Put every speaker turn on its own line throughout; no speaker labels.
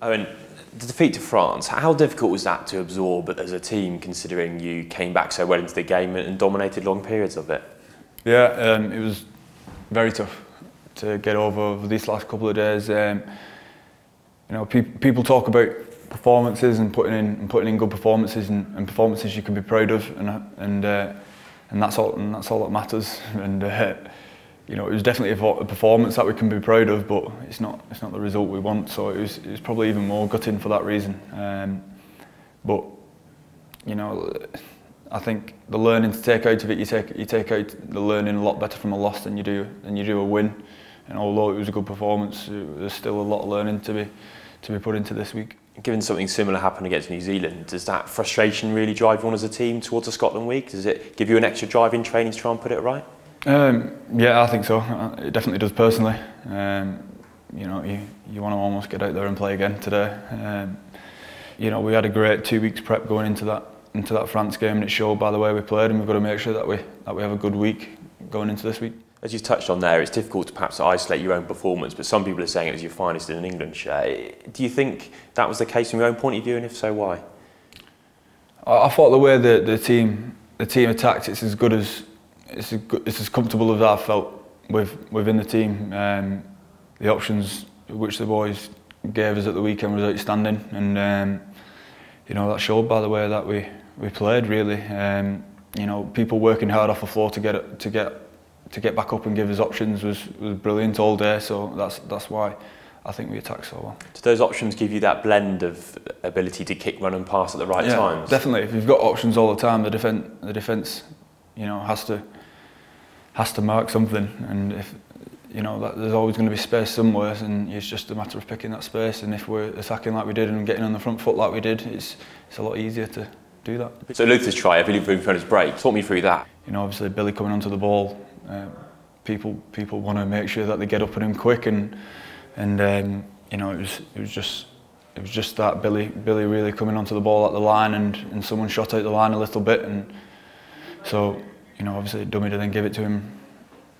Owen, the defeat to France, how difficult was that to absorb as a team, considering you came back so well into the game and dominated long periods of it?
Yeah, it was very tough to get over these last couple of days. You know, people talk about performances and putting in good performances and performances you can be proud of, and that's all that matters. And you know, it was definitely a performance that we can be proud of, but it's not the result we want. So it was probably even more gutting for that reason. But you know, I think the learning to take out of it, you take out the learning a lot better from a loss than you do a win. And although it was a good performance, there's still a lot of learning to be put into this week.
Given something similar happened against New Zealand, does that frustration really drive you on as a team towards a Scotland week? Does it give you an extra drive in training to try and put it right?
Yeah, I think so. It definitely does personally. You know, you want to almost get out there and play again today. You know, we had a great 2 weeks prep going into that France game, and it showed by the way we played, and we've got to make sure that we have a good week going into this week.
As you've touched on there, it's difficult to perhaps isolate your own performance, but some people are saying it was your finest in an England shirt. Do you think that was the case from your own point of view, and if so, why?
I thought the way the team attacked, it's as comfortable as I've felt within the team. The options which the boys gave us at the weekend was outstanding, and you know, that showed by the way that we played really. You know, people working hard off the floor to get back up and give us options was brilliant all day. So that's why I think we attacked so well.
Do those options give you that blend of ability to kick, run and pass at the right times?
Definitely. If you've got options all the time, the defence, you know, has to mark something, and if you know that there's always going to be space somewhere, and it's just a matter of picking that space. And if we're attacking like we did and getting on the front foot like we did, it's a lot easier to do that.
So Luther's try, I believe, for his break. Talk me through that.
You know, obviously Billy coming onto the ball, people want to make sure that they get up at him quick, and you know, it was just that Billy really coming onto the ball at the line, and someone shot out the line a little bit, and so you know, obviously dummy to then give it to him,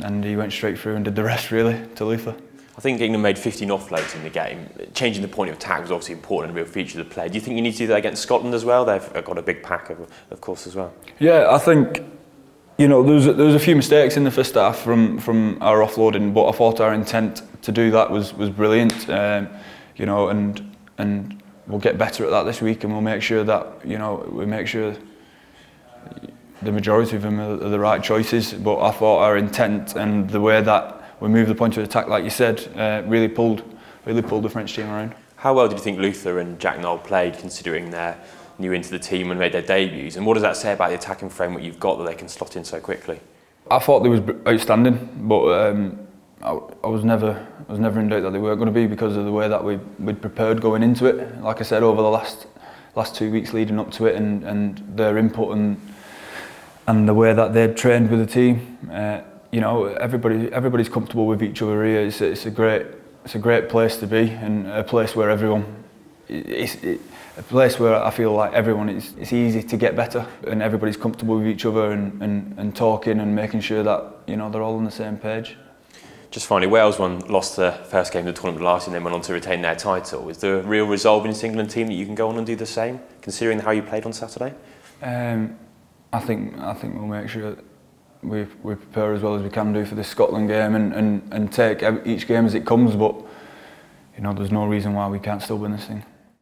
and he went straight through and did the rest really to Luther.
I think England made 15 offloads in the game. Changing the point of attack was obviously important and a real feature of the play. Do you think you need to do that against Scotland as well? They've got a big pack of course as well.
Yeah, I think, you know, there was a few mistakes in the first half from our offloading, but I thought our intent to do that was brilliant. You know, and we'll get better at that this week, and we'll make sure that, you know, the majority of them are the right choices. But I thought our intent and the way that we moved the point of attack, like you said, really pulled the French team around. How
well did you think Luther and Jack Noel played, considering they're new into the team and made their debuts? And what does that say about the attacking framework you've got that they can slot in so quickly?
I thought they was outstanding, but I was never in doubt that they weren't going to be, because of the way that we'd prepared going into it. Like I said, over the last 2 weeks leading up to it, and their input and the way that they'd trained with the team. You know, everybody's comfortable with each other here. It's a great place to be, and a place where a place where I feel like everyone it's easy to get better, and everybody's comfortable with each other and talking and making sure that, you know, they're all on the same page.
Just finally, Wales lost the first game of the tournament last year and then went on to retain their title. Is there a real resolve in this England team that you can go on and do the same, considering how you played on Saturday?
I think we'll make sure we prepare as well as we can do for this Scotland game, and take each game as it comes, but you know, there's no reason why we can't still win this thing.